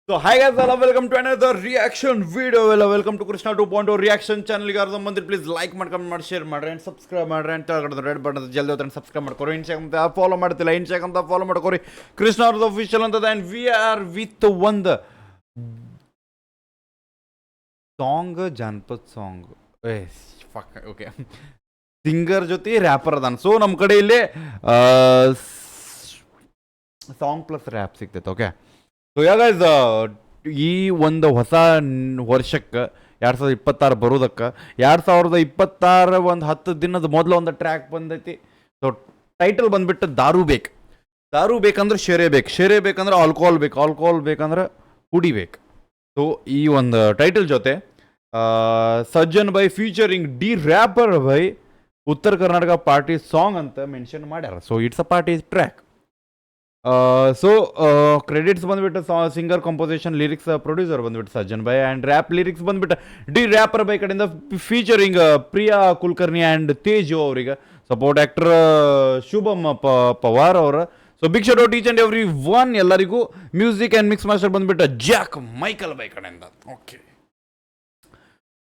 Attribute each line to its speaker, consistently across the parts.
Speaker 1: So hi guys, hello, welcome to another reaction video. Welcome to Krishna 2.0 reaction channel. ಗೆ ಅರ್ಧ ಮಂದಿ please like ಮಾಡಿ comment ಮಾಡಿ share ಮಾಡ್ರಿ ಅಂಡ್ ಸಬ್ಸ್ಕ್ರೈಬ್ ಮಾಡ್ರಿ ಅಂತ ಕೆಳಗಡೆ ರೆಡ್ ಬಟನ್ ಜಲ್ದಿ ಹೋಗ್ತಾನೆ ಸಬ್ಸ್ಕ್ರೈಬ್ ಮಾಡ್ಕೊರಿ. ಇನ್ಸ್ಟಾಗ್ರಾಮ್ ಅಂತ ಫಾಲೋ ಮಾಡ್ತಿಲ್ಲ, ಇನ್ಸ್ಟಾಗ್ರಾಮ್ ಅಂತ ಫಾಲೋ ಮಾಡ್ಕೊರಿ. ಕೃಷ್ಣ ಅವ್ರದ್ದು ಅಫಿಷಿಯಲ್ ಅಂತದ ಅಂಡ್ ವಿ ಆರ್ ವಿತ್ ಒಂದು ಸಾಂಗ್, ಜಾನಪದ ಸಾಂಗ್. ಓಕೆ, ಸಿಂಗರ್ ಜೊತೆ ರ್ಯಾಪರ್ ಅದಾನ. ಸೊ ನಮ್ಮ ಕಡೆ ಇಲ್ಲಿ ಸಾಂಗ್ ಪ್ಲಸ್ ರ್ಯಾಪ್ ಸಿಗ್ತೈತೆ. ಓಕೆ, ಸೊ ಯಾಗೈಸ್ ಈ ಒಂದು ಹೊಸ ವರ್ಷಕ್ಕೆ 2026 ಬರೋದಕ್ಕೆ 2026 ಒಂದು 10 ದಿನದ ಮೊದಲು ಒಂದು ಟ್ರ್ಯಾಕ್ ಬಂದೈತಿ. ಸೊ ಟೈಟಲ್ ಬಂದ್ಬಿಟ್ಟು ದಾರು ಬೇಕು. ದಾರು ಬೇಕಂದ್ರೆ ಶೇರೆ ಬೇಕು, ಶೇರೆ ಬೇಕಂದ್ರೆ ಆಲ್ಕೋಹಾಲ್ ಬೇಕು, ಆಲ್ಕೋಹಾಲ್ ಬೇಕಂದ್ರೆ ಕುಡಿಬೇಕು. ಸೊ ಈ ಒಂದು ಟೈಟಲ್ ಜೊತೆ ಸಜ್ಜನ್ ಬೈ ಫೀಚರಿಂಗ್ ಡಿ ರ್ಯಾಪರ್ ಬೈ ಉತ್ತರ ಕರ್ನಾಟಕ ಪಾರ್ಟಿ ಸಾಂಗ್ ಅಂತ ಮೆನ್ಷನ್ ಮಾಡ್ಯಾರ. So it's a party track. So credits ಬಂದ್ಬಿಟ್ಟು ಸಿಂಗರ್, ಕಂಪೋಸಿಷನ್, ಲಿರಿಕ್ಸ್ ಪ್ರೊಡ್ಯೂಸರ್ ಬಂದ್ಬಿಟ್ಟು ಸಜ್ಜನ್ ಬೈ ಆ್ಯಂಡ್ ರ್ಯಾಪ್ ಲಿರಿಕ್ಸ್ ಬಂದ್ಬಿಟ್ಟು ಡಿ ರ್ಯಾಪರ್ ಬೈ ಕಡೆಯಿಂದ ಫೀಚರಿಂಗ್ ಪ್ರಿಯಾ ಕುಲಕರ್ಣಿ ಆ್ಯಂಡ್ ತೇಜು ಅವರಿಗೆ, ಸಪೋರ್ಟ್ ಆ್ಯಕ್ಟರ್ ಶುಭಮ್ ಪವಾರ್ ಅವರ. So big shout out each and every one ಎಲ್ಲರಿಗೂ. ಮ್ಯೂಸಿಕ್ ಆ್ಯಂಡ್ ಮಿಕ್ಸ್ ಮಾಸ್ಟರ್ ಬಂದ್ಬಿಟ್ಟು ಜಾಕ್ ಮೈಕಲ್ ಬೈ ಕಡೆಯಿಂದ. ಓಕೆ,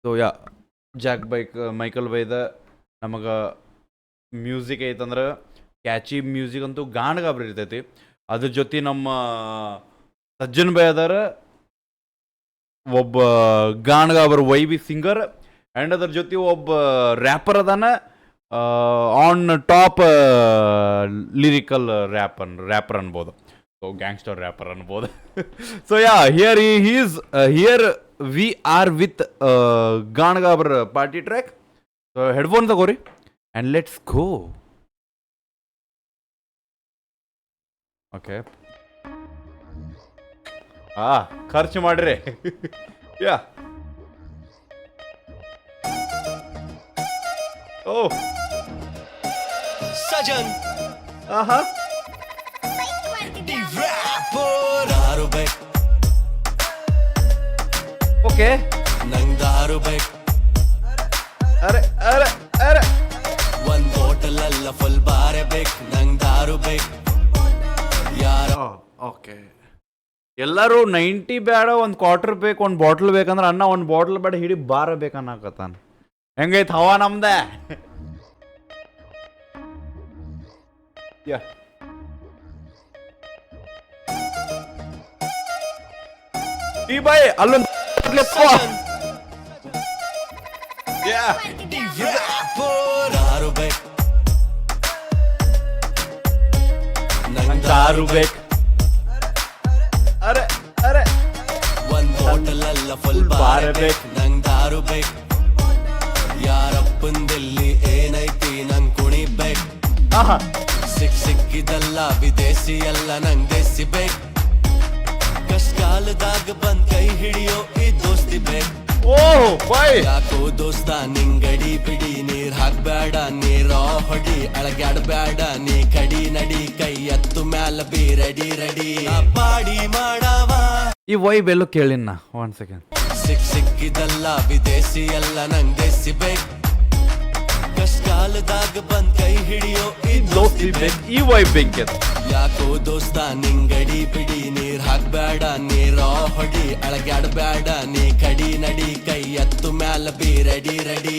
Speaker 1: ಸೊ ಜಾಕ್ ಮೈಕಲ್ ಬೈದ ನಮಗೆ ಮ್ಯೂಸಿಕ್ ಐತಂದ್ರೆ ಕ್ಯಾಚಿ ಮ್ಯೂಸಿಕ್ ಅಂತೂ ಗಾಣಗಾಬ್ರಿ ಇರ್ತೈತಿ. ಅದ್ರ ಜೊತೆ ನಮ್ಮ ಸಜ್ಜನ್ ಬೈ ಅದಾರ ಒಬ್ಬ ಗಾಣಗಾಬ್ರ ವೈಬಿ ಸಿಂಗರ್ ಆ್ಯಂಡ್ ಅದ್ರ ಜೊತೆ ಒಬ್ಬ ರ್ಯಾಪರ್ ಅದಾನ ಆನ್ ಟಾಪ್ ಲಿರಿಕಲ್ ರ್ಯಾಪರ್ ಅನ್ಬೋದು. ಸೊ ಗ್ಯಾಂಗ್ಸ್ಟರ್ ರ್ಯಾಪರ್ ಅನ್ಬೋದು. So here we are with ಗಾಣಗಾಬ್ರ ಪಾರ್ಟಿ ಟ್ರ್ಯಾಕ್. ಸೊ ಹೆಡ್ಫೋನ್ ತಗೋರಿ ಆ್ಯಂಡ್ ಲೆಟ್ಸ್ ಗೋ. ಓಕೆ, ಖರ್ಚು ಮಾಡ್ರಿ. ಯಾ ಓ
Speaker 2: ಸಜನ್
Speaker 1: ಆಹಾ
Speaker 2: ದಾರು ಬೇಕ್,
Speaker 1: ಓಕೆ.
Speaker 2: ನಂಗ್ ದಾರು ಬೇಕ್,
Speaker 1: ಅರೆ ಅರೆ ಅರೆ
Speaker 2: ಒಂದ್ ಬಾಟಲ್ ಅಲ್ಲ ಫುಲ್ ಬಾರೆ ಬೇಕ್, ನಂಗ್ ದಾರು ಬೇಕ್. ಯಾರ
Speaker 1: ಓಕೆ, ಎಲ್ಲರೂ 90 ಬೇಡ, ಒಂದು ಕ್ವಾರ್ಟರ್ ಬೇಕು, ಒಂದು ಬಾಟ್ಲ್ ಬೇಕಂದ್ರೆ ಅಣ್ಣ ಒಂದು ಬಾಟ್ಲ್ ಬೇಡ ಹಿಡಿ ಬಾರ ಬೇಕನ್ನಕತ್ತಾನ. ಹೆಂಗೈತೆ ಹವಾ ನಮ್ದೆ? ಯಾ ಈ ಬಾಯ್ ಅಲ್ಲೊಂದು
Speaker 2: ದಾರು ಬೇಕ್, ನಂಗ್
Speaker 1: ದಾರು ಬೇಕು. ಅರೆ ಅರೆ
Speaker 2: ಒಂದ್ ಬಾಟಲ್ ಅಲ್ಲ ಫುಲ್ ಬಾರೆ ಬೇಕ್, ನಂಗ್ ದಾರು ಬೇಕ್. ಯಾರಪ್ಪಂದಲ್ಲಿ ಏನೈತಿ ನಂಗ್ ಕುಣಿಬೇಕ್.
Speaker 1: ಆಹಾ
Speaker 2: ಸಿಕ್ಕಿದಲ್ಲ ವಿದೇಶಿ ಎಲ್ಲ ನಂಗ್ ದೇಸಿ ಬೇಕ್. ಕಷ್ಟಾಲದಾಗ ಬಂದ್ ಕೈ ಹಿಡಿಯೋ ಈ ದೋಸ್ತಿ ಬೇಕ್.
Speaker 1: ಓಹ್ ಬಾಯ್
Speaker 2: ಯಾಕೋ ದೋಸ್ತ ನಿಂಗಡಿ ಬಿಡಿ, ನೀರ್ ಹಾಕ್ಬೇಡ ನೀರ ಹೊಡಿ, ಅಳಗ್ಯಾಡ್ಬೇಡ ನೀ ಕಡಿ ನಡಿ, ಕೈ ಎತ್ತು ಮ್ಯಾಲ ಬಿ ರೆಡಿ ರೆಡಿ ಪಾಡಿ ಮಾಡವ.
Speaker 1: ಈ ವೈಬ್ ಎಲ್ಲೋ ಕೇಳಿನ ಒನ್ ಸೆಕೆಂಡ್.
Speaker 2: ಸಿಕ್ಕಿದಲ್ಲ ವಿದೇಶಿ ಎಲ್ಲ ನಂಗ್ ದೇಸಿ ಬೇಕ್. ಕಷ್ಟಾಲದಾಗ ಬಂದ್ ಕೈ ಹಿಡಿಯೋ ಈ ದೋಸ್ತಿ ಬೇಕ್.
Speaker 1: ಈ ವೈಬ್ ಬೆಂಕಿ ಅದು.
Speaker 2: ಯಾಕೋ ದೋಸ್ತ ನಿಂಗಡಿ ಬಿಡಿ, ನೀರ್ ಹಾಕ್ಬೇಡ ನೀರ ಹೊಡಿ, ಅಳಗ್ಯಾಡ್ಬೇಡ ನೀ ಕಡಿ ನಡಿ, ಕೈ ಎತ್ತು ಮ್ಯಾಲ ಬಿ ರೆಡಿ ರೆಡಿ.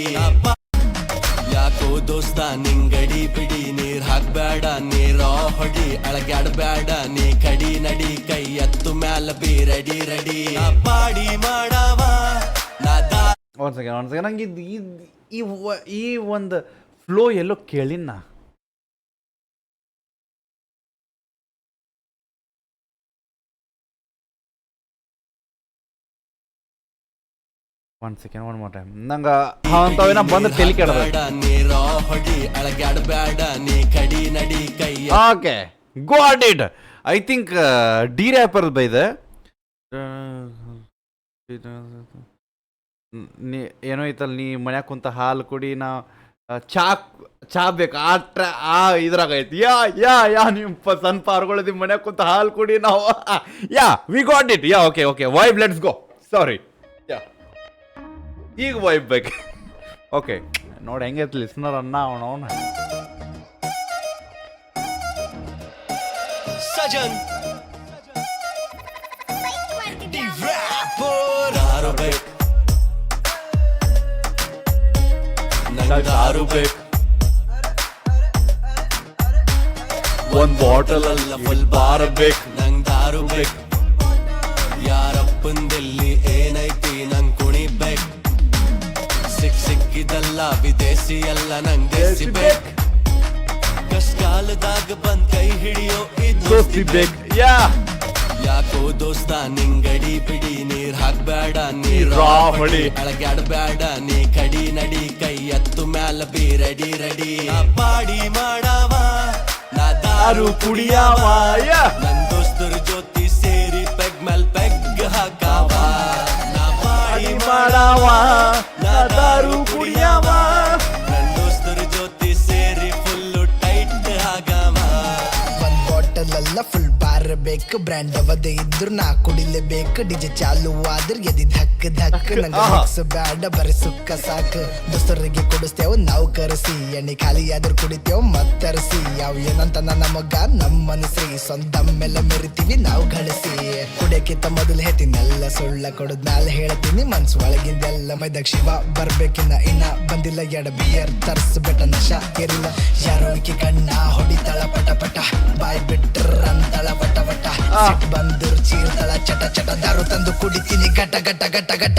Speaker 2: ಯಾಕೋ ದೋಸ್ತ ನಿಂಗಡಿ ಬಿಡಿ, ನೀರ್ ಹಾಕ್ಬೇಡ ನೀರ ಹೊಡಿ, ಅಳಗ್ಯಾಡ್ಬೇಡ ನೀ ಕಡಿ ನಡಿ, ಕೈ ಎತ್ತು ಮ್ಯಾಲ ಬಿ ರೆಡಿ ರೆಡಿ ಪಾಡಿ ಮಾಡವ.
Speaker 1: ಒನ್ ಸೆಕೆಂಡ್ ನಂಗೆ ಈ ಒಂದು ಫ್ಲೋ ಎಲ್ಲೋ ಕೇಳಿನ. One second, one more time. ನಂಗೆ ಅಂಥವೇನ ಬಂದು ತಲೆ ಕೆಡದ.
Speaker 2: ನೀರ ಹೊಡಿ, ಅಳಗ್ಯಾಡ್ಬೇಡ ನೀ ಕಡಿ ನಡಿ, ಕೈ.
Speaker 1: Okay, got it. I think D rapper ಬೈದೆ ನೀ ಏನೋ ಐತಲ್ಲ, ನೀ ಮನ್ಯಾಗ ಕುಂತ ಹಾಲು ಕುಡಿ, ನಾ ಚಾ ಬೇಕು ಆ ಇದ್ರಾಗ ಐತಿ. ಯಾ ನಿಮ್ಮ ಸಣ್ಣ ಪಾರ್ಗೊಳದಿ ಮನ್ಯಾಗ ಕುಂತ ಹಾಲು ಕುಡಿ ನಾವು. We got it. Okay okay, vibe let's go. Sorry, ಈಗ ವೈಬ್ ಬೇಕು. ಓಕೆ, ನೋಡಿ ಹೆಂಗೈತಿ ಲಿಸ್ನರ್ ಅನ್ನ ಅವನವನ.
Speaker 2: ಸಜನ್ ರೆಡಿ ರ್ಯಾಪರ್ ದಾರು ಬೇಕು ನಂಗೆ ದಾರು ಬೇಕು
Speaker 1: ಒಂದ್ ಬಾಟಲ್
Speaker 2: ಅಲ್ಲ ಫುಲ್ ಬಾರ ಬೇಕು ನಂಗೆ ದಾರು ಬೇಕು ಯಾರಪ್ಪಂದಲ್ಲಿ ಏನೈತಿ ನಂಗೆ ಕುಣಿಬೇಕು ಸಿಕ್ಕಿದಲ್ಲ ವಿದೇಶಿ ಎಲ್ಲ ನಂಗೆ ದೇಸಿ ಬೇಕು ಕಷ್ಟಕಾಲದಾಗ ಬಂದ್ ಕೈ ಹಿಡಿಯೋ
Speaker 1: ದೋಸ್ತಿ ಬೇಕ್ ಯಾ
Speaker 2: ಯಾಕೋ ದೋಸ್ತ ನಿಂಗಡಿ ಬಿಡಿ ನೀರ್ ಹಾಕ್ಬೇಡ ನೀರ್
Speaker 1: ಹೊಡಿ
Speaker 2: ಅಳಗ್ಯಾಡ್ಬೇಡ ನೀ ಕಡಿ ನಡಿ ಕೈ ಎತ್ತು ಮ್ಯಾಲ ಬಿ ರೆಡಿ ರೆಡಿ ಪಾಡಿ ಮಾಡವ ನಾ ದಾರು
Speaker 1: ಕುಡಿಯಾವ ಯಾ
Speaker 2: ನನ್ ದೋಸ್ತರ ಜೊತೆ ಸೇರಿ ಪೆಗ್ ಮೇಲ್ ಪೆಗ್ ಹಾಕಾವ ನಾ ಪಾಡಿ
Speaker 1: ಮಾಡವ ನಾ ದಾರು ಕುಡಿಯಾವ
Speaker 2: ನನ್ ದೋಸ್ತರ ಜೊತೆ ಸೇರಿ ಫುಲ್ಲು ಟೈಟ್ ಆಗವ
Speaker 3: ಒಂದ್ ಬಾಟಲ್ ಅಲ್ಲ ಫುಲ್ ಬಾರ್ ಬೇಕು ಬ್ರ್ಯಾಂಡ್ ಅವದೇ ಇದ್ರು ನಾ ಕುಡಿಲೇಬೇಕು ಡಿಜೆ ಚಾಲು ಆದ್ರ ಎದಿ ಧಕ್ ಧಕ್ ನಂಗೆ ಮಿಕ್ಸ್ ಬ್ಯಾಡ ಬರೀ ಸುಕ್ಕ ಸಾಕು ದೋಸ್ತರಿಗೆ ಕುಡಿಸ್ತೇವ್ ನಾವು ಕರೆಸಿ ಎಣ್ಣೆ ಖಾಲಿ ಆದ್ರೂ ಕುಡಿತೇವ್ ಮತ್ತರಿಸಿ ಯಾವ ಏನಂತ ನಮಗ ನಮ್ಮ ಮನಸ್ರಿ ಸ್ವಂತ ಮೇಲೆ ಮೆರಿತೀವಿ ನಾವು ಗಳಿಸಿ ಕುಡಿಯಕ್ಕಿಂತ ಮೊದಲು ಹೇಳ್ತೀನೆಲ್ಲ ಸುಳ್ಳ ಕೊಡದ್ನಾಲ ಹೇಳ್ತೀನಿ ಮನ್ಸು ಒಳಗಿಂದೆಲ್ಲ ಮೈದಾಗ ಶಿವ ಬರ್ಬೇಕಿನ್ನ ಇನ್ನ ಬಂದಿಲ್ಲ ಎಡ ಬಿಯರ್ ತರ್ಸ್ಬೇಟ ನಶ ಇರಲ್ಲ ಯಾರೋ ಈಕಿ ಕಣ್ಣ ಹೊಡಿತಾಳ ಪಟ ಪಟ ಬಾಯ್ ಬಿಟ್ರ ಅಂತಳ ವಟ ವಟ ಸಿಟ್ ಬಂದ್ರು ಚೀರ್ತಾಳ ಚಟ ಚಟ ದಾರು ತಂದು ಕುಡಿತೀನಿ ಗಟ ಗಟ ಗಟ ಗಟ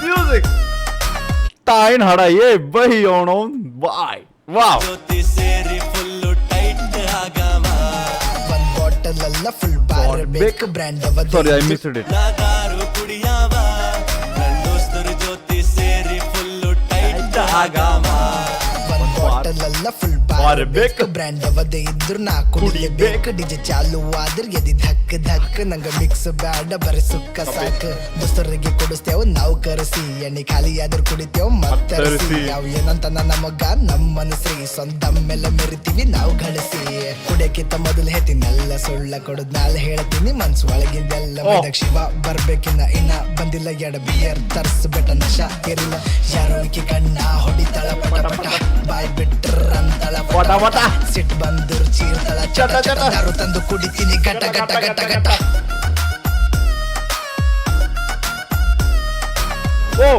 Speaker 1: ಮ್ಯೂಸಿಕ್ ತಾಯಿನ ಹಾಡ ಏ ಬೈ ಅವನು ಬಾಯ್ ವಾವ್
Speaker 2: ಜೊತೆ ಸೇರಿ ಫುಲ್ಲು ಟೈಟ್ ಆಗವ
Speaker 3: ಒಂದ್ ಬಾಟಲ್ ಅಲ್ಲ ಫುಲ್ ಬಾರ್ ಬೇಕು ಬ್ರ್ಯಾಂಡ್
Speaker 1: ಸಾರಿ ಐ
Speaker 3: ಅವದೇ
Speaker 1: ಮಿಸ್ಡ್ ಇಟ್
Speaker 2: ನಾ ದಾರು ಕುಡಿಯವ ನನ್ ದೋಸ್ತರ ಜೊತೆ ಸೇರಿ ಫುಲ್ಲು ಟೈಟ್ ಆಗವ
Speaker 3: ಒಂದ್ ಬಾಟಲ್ ಅಲ್ಲ ಫುಲ್ ಬಾರ್ ಬೇಕು ಬ್ರ್ಯಾಂಡ್ ಅವದೇ ಇದ್ರು ನಾ ಕುಡಿಲೇಬೇಕು ಡಿಜೆ ಚಾಲು ಆದ್ರ ಎದಿ ಧಕ್ ಧಕ್ ನಂಗ ಮಿಕ್ಸ್ ಬ್ಯಾಡ ಬರೀ ಸುಕ್ಕ ಸಾಕು ದೋಸ್ತರಿಗೆ ಕುಡಿಸ್ತೇವ್ ನಾವು ಕರೆಸಿ ಎಣ್ಣೆ ಖಾಲಿ ಆದ್ರೂ ಕುಡಿತೇವ್ ಮತ್ತರಿಸಿ ಯಾವ ಏನಂತ ನಮಗ ನಮ್ಮ ಮನಸ್ರಿ ಸ್ವಂತ ಮೇಲೆ ಮೆರಿತೀವಿ ನಾವು ಗಳಿಸಿ ಕುಡಿಯಕ್ಕಿಂತ ಮೊದಲು ಹೇಳ್ತೀನೆಲ್ಲ ಸುಳ್ಳ ಕೊಡದ್ನಾಲ ಹೇಳ್ತೀನಿ ಮನ್ಸು ಒಳಗಿಂದೆಲ್ಲ ಮೈದಾಗ ಶಿವ ಬರ್ಬೇಕಿನ್ನ ಇನ್ನ ಬಂದಿಲ್ಲ ಎಡ ಬಿಯರ್ ತರ್ಸ್ಬೇಟ ನಶ ಇರಲ್ಲ ಯಾರೋ ಈಕಿ ಕಣ್ಣ ಹೊಡಿತಾಳ ಪಟ ಪಟ ಬಾಯ್ ಬಿಟ್ರ ಅಂತಳ
Speaker 1: ವಟ ವಟ
Speaker 3: ಸಿಟ್ ಬಂದ್ರು ಚೀರ್ತಾಳ ಚಟ ಚಟ ದಾರು ತಂದು ಕುಡಿತೀನಿ ಗಟ ಗಟ ಗಟ ಗಟ
Speaker 1: ಓ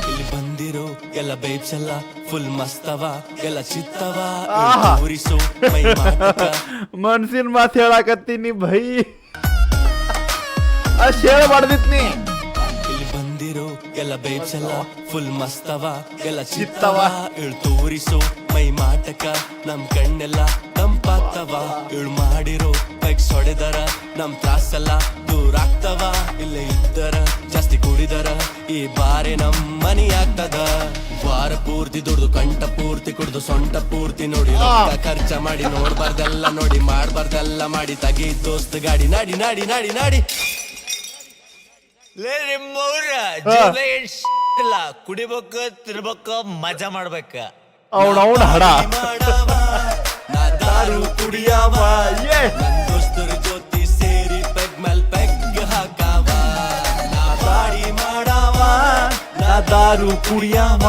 Speaker 2: ಇಲ್ಲಿ ಬಂದಿರೋ ಎಲ್ಲ ಬೇಬ್ಸ್ ಎಲ್ಲ ಫುಲ್ ಮಸ್ತವ ಎಲ್ಲ ಚಿತ್ತವ
Speaker 1: ಆಹಾ.
Speaker 2: ತೋರಿಸೋ ಮೈ ಮಾಟಕ
Speaker 1: ಮನ್ಸಿನ ಮಾತು ಹೇಳಾಕತ್ತೀನಿ ಭೈ ಅಷ್ಟ್ ಹೇಳ ಮಾಡ್ದಿತ್ನಿ
Speaker 2: ಇಲ್ಲಿ ಬಂದಿರೋ ಎಲ್ಲ ಬೇಬ್ಸ್ ಎಲ್ಲ ಫುಲ್ ಮಸ್ತವ ಎಲ್ಲ
Speaker 1: ಚಿತ್ತವ.
Speaker 2: ಚಿತ್ತವ ಇಳ್ ತೋರಿಸೋ ಮೈ ಮಾಟಕ ನಮ್ ಕಣ್ಣೆಲ್ಲ ತಂಪಾಗ್ತವ ಇಳ್ ಮಾಡಿರೋ ಪೈಕ್ಸ್ ಹೊಡೆದರ ನಮ್ ತ್ರಾಸೆಲ್ಲ ದೂರ ಆಗ್ತವ ಇಲ್ಲೇ ಇದ್ದರ ಜಾಸ್ತಿ ಕುಡಿದರ ಈ ಬಾರಿ ನಮ್ ಮನಿ ಆಗ್ತದ ವಾರ ಪೂರ್ತಿ ದುಡ್ದು ಕಂಠ ಪೂರ್ತಿ ಕುಡ್ದು ಸೊಂಟ ಪೂರ್ತಿ ನೋಡಿ ರೊಕ್ಕ ಖರ್ಚ ಮಾಡಿ ನೋಡ್ಬಾರ್ದೆಲ್ಲ ನೋಡಿ ಮಾಡ್ಬಾರ್ದೆಲ್ಲ ಮಾಡಿ ತಗಿ ದೋಸ್ತ್ ಗಾಡಿ ನಾಡಿ ನಾಡಿ ನಾಡಿ ನಾಡಿ
Speaker 4: ಇಲ್ಲ ಕುಡಿಬೇಕು ತಿನ್ಬೇಕು ಮಜಾ ಮಾಡ್ಬೇಕ
Speaker 1: ಅವನವನ ಹಡ
Speaker 2: ಮಾಡವ ನಾ ದಾರು ಕುಡಿಯವ
Speaker 1: ಏ
Speaker 2: ನನ್ ದೋಸ್ತರ ಜೊತೆ ಸೇರಿ ಪೆಗ್ ಮೇಲ್ ಪೆಗ್ ಹಾಕವ ನಾ ಬಾಡಿ ಮಾಡವ ನಾ ದಾರು ಕುಡಿಯವ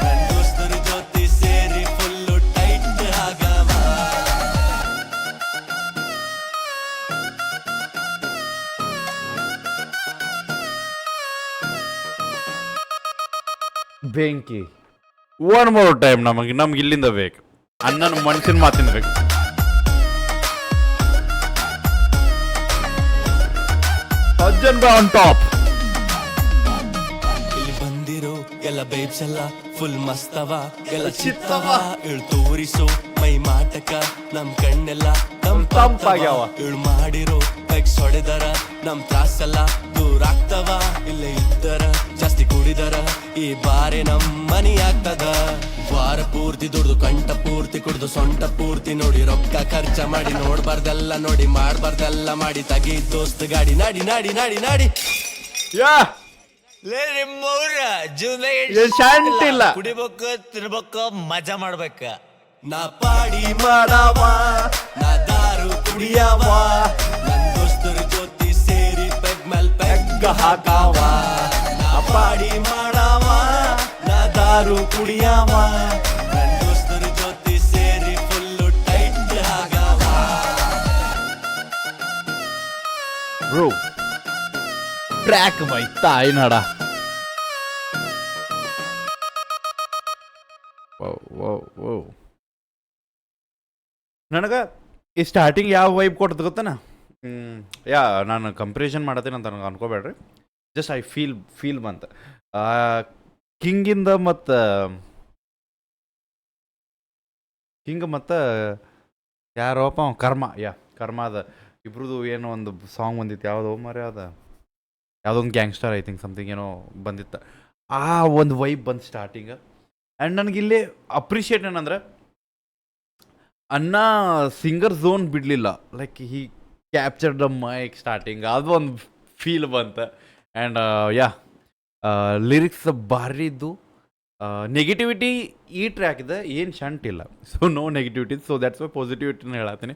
Speaker 2: ನನ್ ದೋಸ್ತರ ಜೊತೆ ಸೇರಿ ಫುಲ್ಲು ಟೈಟ್ ಆಗವ
Speaker 1: ಬೆಂಕಿ ಒನ್ ಮೋರ್ ಟೈಮ್ ನಮ್ಗೆ ಇಲ್ಲಿಂದ ಬೇಕು ಅಣ್ಣನ ಮನ್ಸಿನ ಮಾತಿನ ಬೇಕು ಅಜ್ಜನ್ ಬೈ ಆನ್ ಟಾಪ್
Speaker 2: ಇಲ್ಲಿ ಬಂದಿರೋ ಎಲ್ಲ ಬೇಬ್ಸ್ ಎಲ್ಲ ಫುಲ್ ಮಸ್ತವ ಎಲ್ಲ ಚಿತ್ತವ ಇಳ್ ತೋರಿಸೋ ಮೈ ಮಾಟಕ ನಮ್ ಕಣ್ಣೆಲ್ಲ
Speaker 1: ತಂಪಾಗ್ಯಾವ.
Speaker 2: ಇಳ್ ಮಾಡಿರೋ ಪೆಕ್ಸ್ ಹೊಡೆದರ ನಮ್ ತ್ರಾಸೆಲ್ಲ ದೂರ ಆಗ್ತವ ಇಲ್ಲೇ ಇದ್ದರ ಜಾಸ್ತಿ ಕುಡಿದರ ಈ ಬಾರಿ ನಮ್ ಮನಿ ಆಗ್ತದ ವಾರ ಪೂರ್ತಿ ದುಡ್ದು ಕಂಠ ಪೂರ್ತಿ ಕುಡ್ದು ಸೊಂಟ ಪೂರ್ತಿ ನೋಡಿ ರೊಕ್ಕ ಖರ್ಚ ಮಾಡಿ ನೋಡ್ಬಾರ್ದೆಲ್ಲ ನೋಡಿ ಮಾಡ್ಬಾರ್ದೆಲ್ಲ ಮಾಡಿ ತಗಿ ದೋಸ್ತ್ ಗಾಡಿ ನಾಡಿ ನಾಡಿ ನಾಡಿ ನಾಡಿ
Speaker 1: ಯಾ
Speaker 4: ಲೇ ನಿಮ್ಮವ್ರ ಜೀವನ
Speaker 1: ಏನ್ ಶಾಂತಿ ಇಲ್ಲ.
Speaker 4: ಕುಡಿಬೇಕು ತಿನ್ಬೇಕು ಮಜಾ ಮಾಡ್ಬೇಕ
Speaker 2: ನಾ ಪಾಡಿ ಮಾಡವ ನಾ ದಾರು ಕುಡಿಯವ ನನ್ ದೋಸ್ತರ ಜೊತೆ ಸೇರಿ ಪೆಗ್ ಮೇಲ್ ಪೆಗ್ ಹಾಕಾವ ನಾ ಪಾಡಿ ಮಾಡಾವ ನಾ ದಾರು ಕುಡಿಯಾವ ನನ್ ದೋಸ್ತರ ಜೊತೆ ಸೇರಿ ಫುಲ್ಲು ಟೈಟ್ ಆಗಾವ
Speaker 1: ಬ್ರೋ ಟ್ರ್ಯಾಕ್ ಬೈ ತಾಯಿನಾಡ ನನಗೆ ಈ ಸ್ಟಾರ್ಟಿಂಗ್ ಯಾವ ವೈಬ್ ಕೊಡ್ತದೆ ಗೊತ್ತನ ನಾನು ಕಂಪ್ಯಾರಿಸನ್ ಮಾಡತ್ತೀನಿ ಅಂತ ನನಗೆ ಅನ್ಕೋಬೇಡ್ರಿ ಜಸ್ಟ್ ಐ ಫೀಲ್ ಬಂತ ಕಿಂಗಿಂದ ಮತ್ತು ಕಿಂಗ್ ಮತ್ತು ಯಾರಪ್ಪ ಕರ್ಮ ಅದ ಇಬ್ರದ್ದು ಏನೋ ಒಂದು ಸಾಂಗ್ ಬಂದಿತ್ತು ಯಾವುದೋ ಮರೆ ಅದ ಯಾವುದೋ ಒಂದು ಗ್ಯಾಂಗ್ಸ್ಟರ್ ಐ ಥಿಂಕ್ ಸಮಥಿಂಗ್ ಏನೋ ಬಂದಿತ್ತು ಆ ಒಂದು ವೈಬ್ ಬಂದು ಸ್ಟಾರ್ಟಿಂಗ್ ಆ್ಯಂಡ್ ನನಗಿಲ್ಲಿ ಅಪ್ರಿಷಿಯೇಟ್ ಏನಂದ್ರೆ ಅನ್ನ ಸಿಂಗರ್ ಝೋನ್ ಬಿಡಲಿಲ್ಲ like he capture the mic starting ಅದು ಒಂದು ಫೀಲ್ ಬಂತು ಆ್ಯಂಡ್ ಲಿರಿಕ್ಸ್ ಭಾರಿ ಇದ್ದು ನೆಗೆಟಿವಿಟಿ ಈ ಟ್ರ್ಯಾಕ್ದ ಏನು ಶಂಟಿಲ್ಲ so no negativity so that's why ಪಾಸಿಟಿವಿಟಿನ ಹೇಳತ್ತೀನಿ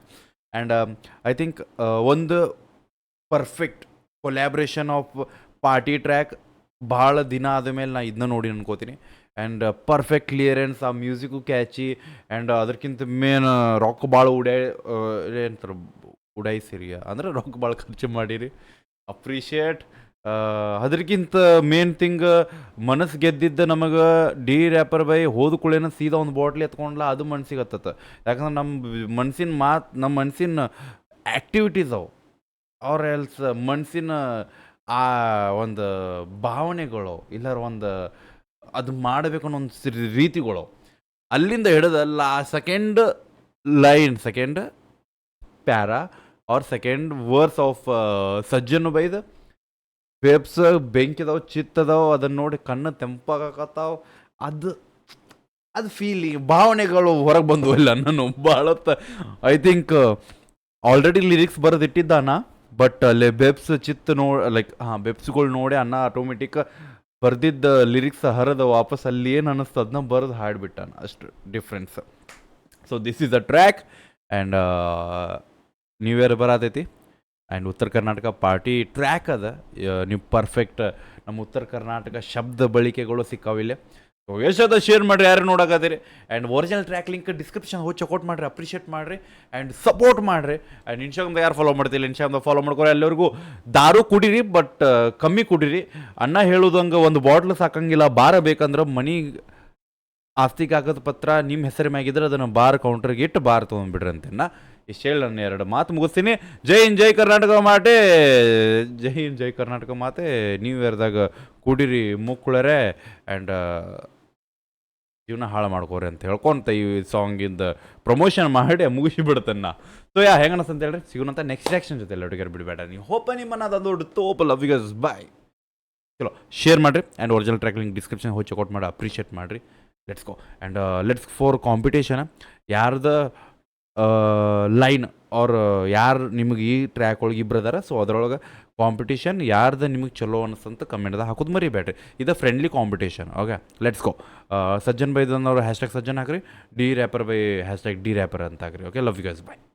Speaker 1: ಆ್ಯಂಡ್ ಐ ಥಿಂಕ್ ಒಂದು perfect collaboration of party track ಭಾಳ ದಿನ ಆದಮೇಲೆ ನಾ ಇದನ್ನ ನೋಡಿ ಅನ್ಕೋತೀನಿ ಆ್ಯಂಡ್ ಪರ್ಫೆಕ್ಟ್ ಕ್ಲಿಯರೆನ್ಸ್ ಆ ಮ್ಯೂಸಿಕ್ಕು ಕ್ಯಾಚಿ ಆ್ಯಂಡ್ ಅದಕ್ಕಿಂತ ಮೇನ್ ರಾಕ್ ಭಾಳ ಏನಂತಾರೆ ಉಡಾಯಿಸಿರಿ ಅಂದ್ರೆ ರಾಕ್ ಭಾಳ ಖರ್ಚು ಮಾಡಿರಿ ಅಪ್ರಿಷಿಯೇಟ್ ಅದಕ್ಕಿಂತ ಮೇನ್ ಥಿಂಗ್ ಮನಸ್ಸು ಗೆದ್ದಿದ್ದ ನಮಗೆ ಡಿ ರ್ಯಾಪರ್ ಬೈ ಹೋದ್ಕೊಳ್ಳೇನ ಸೀದಾ ಒಂದು ಬಾಟ್ಲಿ ಎತ್ಕೊಂಡ್ಲ ಅದು ಮನ್ಸಿಗೆ ಹತ್ತತ್ತ ಯಾಕಂದ್ರೆ ನಮ್ಮ ಮನ್ಸಿನ ಆ್ಯಕ್ಟಿವಿಟೀಸ್ ಅವು ಅವ್ರ ಎಲ್ಸ್ ಮನ್ಸಿನ ಆ ಒಂದು ಭಾವನೆಗಳು ಇಲ್ಲಾರ ಒಂದು ಅದು ಮಾಡಬೇಕು ಅನ್ನೋ ಒಂದು ರೀತಿಗಳು ಅಲ್ಲಿಂದ ಹಿಡಿದಲ್ಲ second para or second verse of Sajjan ಬೈದ ವೇಬ್ಸ್ ಬೆಂಕಿದಾವ್ ಚಿತ್ತದಾವ್ ಅದನ್ನ ನೋಡಿ ಕಣ್ಣು ತೆಂಪಾಗತ್ತಾವ ಅದು ಫೀಲಿಂಗ್ ಭಾವನೆಗಳು ಹೊರಗೆ ಬಂದವಲ್ಲ ನಾನು ಭಾಳ ಐ ಥಿಂಕ್ ಆಲ್ರೆಡಿ ಲಿರಿಕ್ಸ್ ಬರೆದಿಟ್ಟಿದ್ದಾನ ಬಟ್ ಅಲ್ಲಿ ಬೆಬ್ಸ್ ಬೆಬ್ಸ್ಗಳು ನೋಡಿ ಅನ್ನ ಆಟೋಮೆಟಿಕ್ ಬರ್ದಿದ್ದ ಲಿರಿಕ್ಸ್ ಹರಿದ ವಾಪಸ್ ಅಲ್ಲಿ ಏನು ಅನ್ನಿಸ್ತು ಅದನ್ನ ಬರೆದು ಹಾಡ್ಬಿಟ್ಟಾನ ಅಷ್ಟು difference so this is a track and new year ಬರತೈತಿ ಆ್ಯಂಡ್ ಉತ್ತರ ಕರ್ನಾಟಕ ಪಾರ್ಟಿ ಟ್ರ್ಯಾಕ್ ಅದ ನೀವು ಪರ್ಫೆಕ್ಟ್ ನಮ್ಮ ಉತ್ತರ ಕರ್ನಾಟಕ ಶಬ್ದ ಬಳಕೆಗಳು ಸಿಕ್ಕಾವಿಲ್ಲ ಸೊ ಎಷ್ಟದ ಶೇರ್ ಮಾಡಿರಿ ಯಾರು ನೋಡಕತ್ತೀರಿ and original track link description ಹೋಗಿ ಚೆಕ್ಔಟ್ ಮಾಡಿರಿ ಅಪ್ರಿಷಿಯೇಟ್ ಮಾಡಿರಿ ಆ್ಯಂಡ್ ಸಪೋರ್ಟ್ ಮಾಡಿರಿ ಆ್ಯಂಡ್ ಇನ್ಸ್ಟಾಗ್ರಾಮ್ದಾಗ ಯಾರು ಫಾಲೋ ಮಾಡ್ತಿಲ್ಲ ಇನ್ಸ್ಟಾಗ್ರಾಮ್ದಾಗ ಫಾಲೋ ಮಾಡ್ಕೊರಿ ಎಲ್ಲರಿಗೂ ದಾರು ಕುಡೀರಿ ಬಟ್ ಕಮ್ಮಿ ಕುಡೀರಿ ಅನ್ನ ಹೇಳೋದಂಗೆ ಒಂದು ಬಾಟ್ಲ್ ಸಾಕಂಗಿಲ್ಲ ಬಾರ ಬೇಕಂದ್ರೆ ಮನಿ ಆಸ್ತಿ ಕಾಗದ ಪತ್ರ ನಿಮ್ಮ ಹೆಸರು ಮ್ಯಾಗಿದ್ರೆ ಅದನ್ನು ಬಾರ್ ಕೌಂಟ್ರಿಗೆ ಇಟ್ಟು ಬಾರ್ ತೊಗೊಂಡ್ಬಿಡ್ರಿ ಅಂತೇನ ಇಷ್ಟು ಹೇಳಿ ನಾನು 2 ಮಾತು ಮುಗಿಸ್ತೀನಿ ಜೈ ಹಿಂದ್ ಜೈ ಕರ್ನಾಟಕ ಮಾತೆ ನ್ಯೂ ಇಯರ್ದಾಗ ಕುಡೀರಿ ಮುಕ್ಕುಳರೆ ಆ್ಯಂಡ್ ಜೀವನ ಹಾಳು ಮಾಡ್ಕೋರಿ ಅಂತ ಹೇಳ್ಕೊಂತ ಈ ಸಾಂಗಿಂದ ಪ್ರಮೋಷನ್ ಮಾಡಿ ಮುಗಿಸಿಬಿಡ್ತೇನೆ ಸೊ ಹೆಂಗೆ ಅನಿಸ್ ಅಂತ ಹೇಳ್ರಿ ಸಿಗೋಣಂತ ನೆಕ್ಸ್ಟ್ ರಿಯಾಕ್ಷನ್ ಜೊತೆ ಎಲ್ಲರಿಗೆ ಬಿಡಬೇಡ ನೀವು ಹೋಪ ನಿಮ್ಮನ್ನ ಅದೊಂದು ತೋಪ ಲವ್ ಯು ಗೈಸ್ ಬಾಯ್ ಚಲೋ ಶೇರ್ ಮಾಡಿರಿ and original track link description ಹೋಗಿ ಚೆಕ್ಔಟ್ ಮಾಡಿ ಅಪ್ರಿಷಿಯೇಟ್ ಮಾಡಿರಿ let's go and let's for competition ಯಾರ್ದು ಲೈನ್ ಅವ್ರ ಯಾರು ನಿಮಗೆ ಈ ಟ್ರ್ಯಾಕ್ ಒಳಗೆ ಇಬ್ಬರು ಅದಾರ ಸೊ ಅದರೊಳಗೆ ಕಾಂಪಿಟೇಷನ್ ಯಾರ್ದು ನಿಮಗೆ ಚಲೋ ಅನಿಸ್ತಂತ ಕಮೆಂಟ್ದಾಗ ಹಾಕೋದು ಮರಿಬೇಡ್ರಿ ಇದು friendly competition okay let's go Sajjan ಬೈದನ್ನವ್ರು #ಸಜ್ಜನ್ ಹಾಕ್ರಿ ಡಿ ರ್ಯಾಪರ್ ಬೈ #ಡಿ ರ್ಯಾಪರ್ ಅಂತ ಹಾಕ್ರಿ okay love you guys bye